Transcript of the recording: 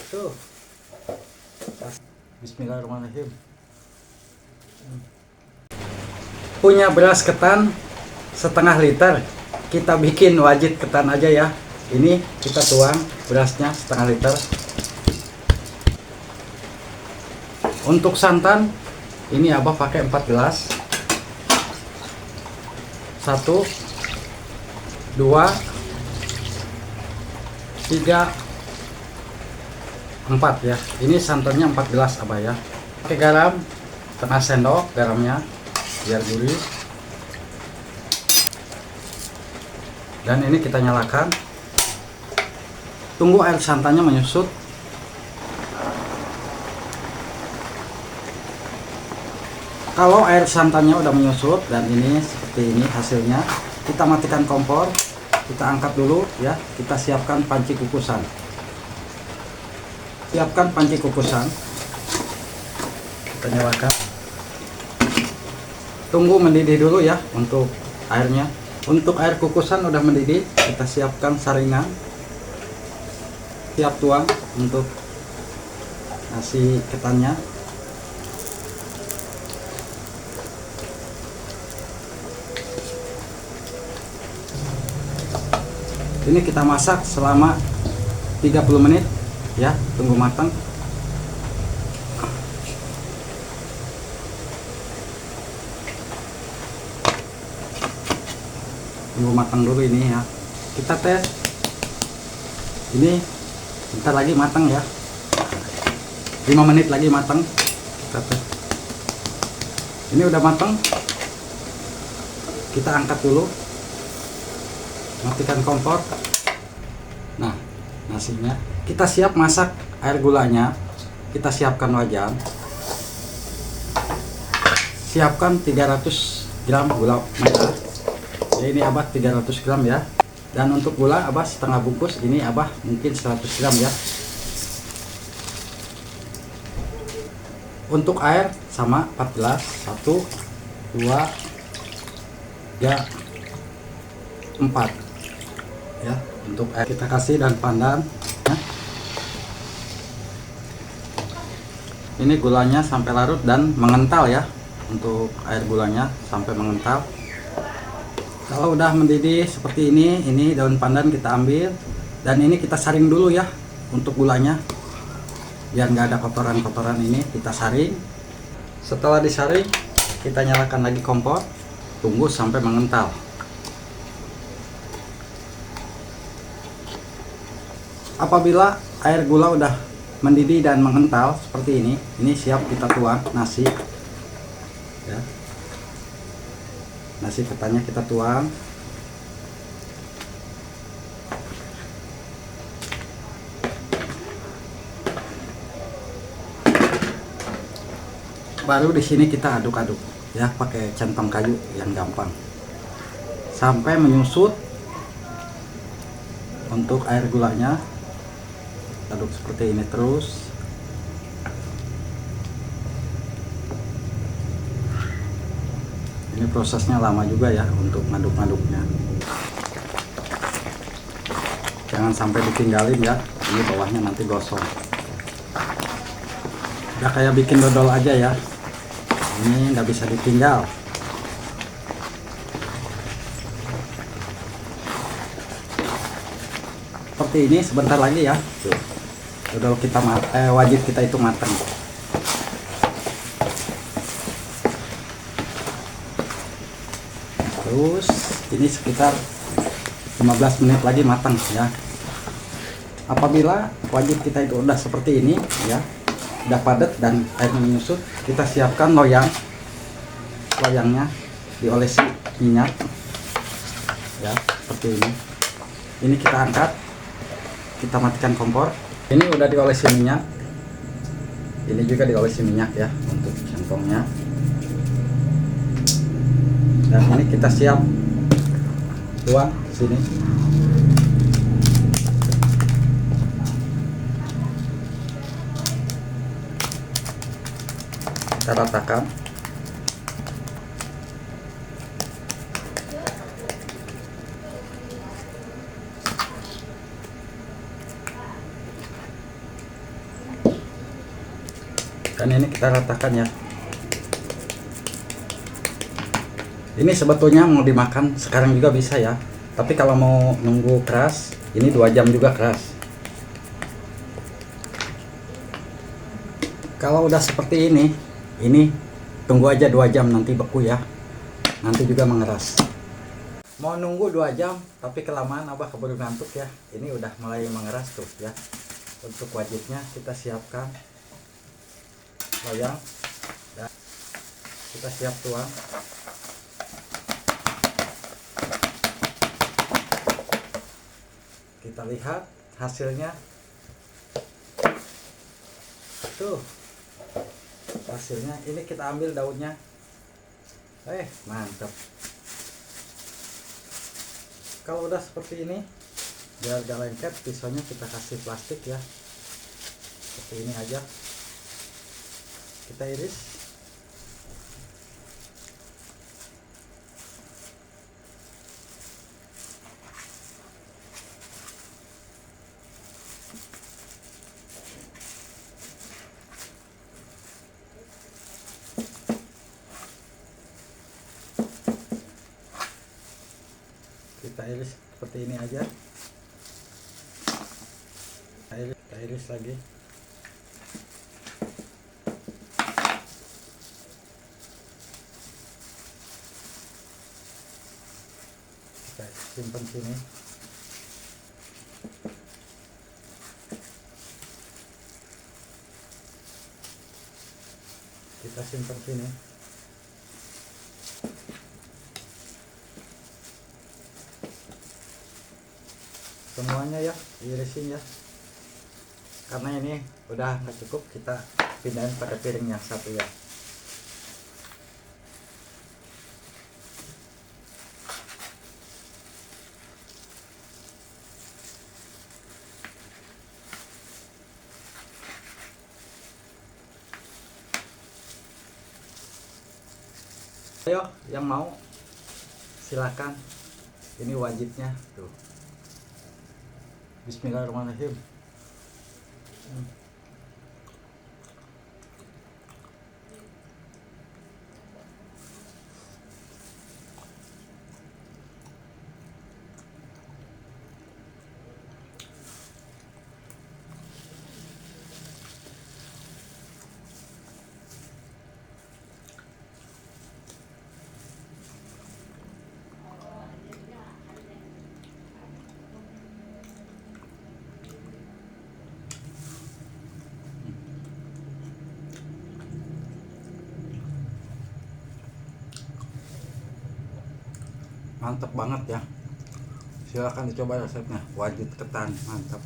Tuh. Bismillahirrahmanirrahim. Punya beras ketan setengah liter, kita bikin wajit ketan aja ya. Ini kita tuang berasnya setengah liter. Untuk santan ini abah pakai 4 gelas. 1 2 3 4 ya. Ini santannya 4 gelas abah ya. Pakai garam setengah sendok garamnya biar gurih. Dan ini kita nyalakan. Tunggu air santannya menyusut. Kalau air santannya udah menyusut dan ini seperti ini hasilnya, kita matikan kompor, kita angkat dulu ya, kita siapkan panci kukusan. Siapkan panci kukusan. Kita nyalakan. Tunggu mendidih dulu ya untuk airnya. Untuk air kukusan udah mendidih, kita siapkan saringan. Siap tuang untuk nasi ketannya. Ini kita masak selama 30 menit ya, tunggu matang. Tunggu matang dulu ini ya. Kita tes. Ini bentar lagi matang ya. 5 menit lagi matang. Kita tes. Ini udah matang. Kita angkat dulu. Matikan kompor. Nah, nasinya kita siap masak. Air gulanya kita siapkan wajan. Siapkan 300 gram gula merah ya, ini abah 300 gram ya. Dan untuk gula abah setengah bungkus, ini abah mungkin 100 gram ya. Untuk air sama 4 gelas. 1 2 3 4 ya. Untuk air kita kasih dan pandan ya. Ini gulanya sampai larut dan mengental ya. Untuk air gulanya sampai mengental. Kalau udah mendidih seperti ini daun pandan kita ambil dan ini kita saring dulu ya. Untuk gulanya biar nggak ada kotoran-kotoran, ini kita saring. Setelah disaring kita nyalakan lagi kompor, tunggu sampai mengental. Apabila air gula udah mendidih dan mengental seperti ini siap kita tuang nasi ya. Nasi ketannya kita tuang. Baru di sini kita aduk-aduk ya, pakai centong kayu yang gampang sampai menyusut. Untuk air gulanya aduk seperti ini terus. Ini prosesnya lama juga ya untuk ngaduk-ngaduknya. Jangan sampai ditinggalin ya. Ini bawahnya nanti gosong. Udah kayak bikin dodol aja ya. Ini nggak bisa ditinggal. Seperti ini sebentar lagi ya. Tuh. Dodol kita wajib kita itu matang. Terus ini sekitar 15 menit lagi matang ya. Apabila wajib kita itu udah seperti ini ya, udah padat dan airnya menyusut, kita siapkan loyang. Loyangnya diolesi minyak ya, seperti ini. Ini kita angkat, kita matikan kompor. Ini udah diolesi minyak, ini juga diolesi minyak ya untuk centongnya. Dan ini kita siap tuang sini. Kita ratakan. dan ini kita ratakan ya. Ini sebetulnya mau dimakan sekarang juga bisa ya, tapi kalau mau nunggu keras ini 2 jam juga keras. Kalau udah seperti ini tunggu aja 2 jam, nanti beku ya, nanti juga mengeras. Mau nunggu 2 jam tapi kelamaan abah keburu ngantuk ya. Ini udah mulai mengeras tuh ya. Untuk wajibnya kita siapkan loyang ya. Kita siap tuang. Kita lihat hasilnya tuh, hasilnya ini kita ambil daunnya. Mantap. Kalau udah seperti ini, biar gak lengket, pisaunya kita kasih plastik ya, seperti ini aja. Kita iris. Kita iris seperti ini aja. Kita iris lagi. Kita simpan sini. Kita simpan sini. Semuanya ya irisin ya, karena ini udah nggak cukup, kita pindahin pada piring yang satu ya. Ayo yang mau silakan, ini wajibnya tuh. Bismillahirrahmanirrahim. Mantap banget ya, silahkan dicoba resepnya, wajib ketan, mantap.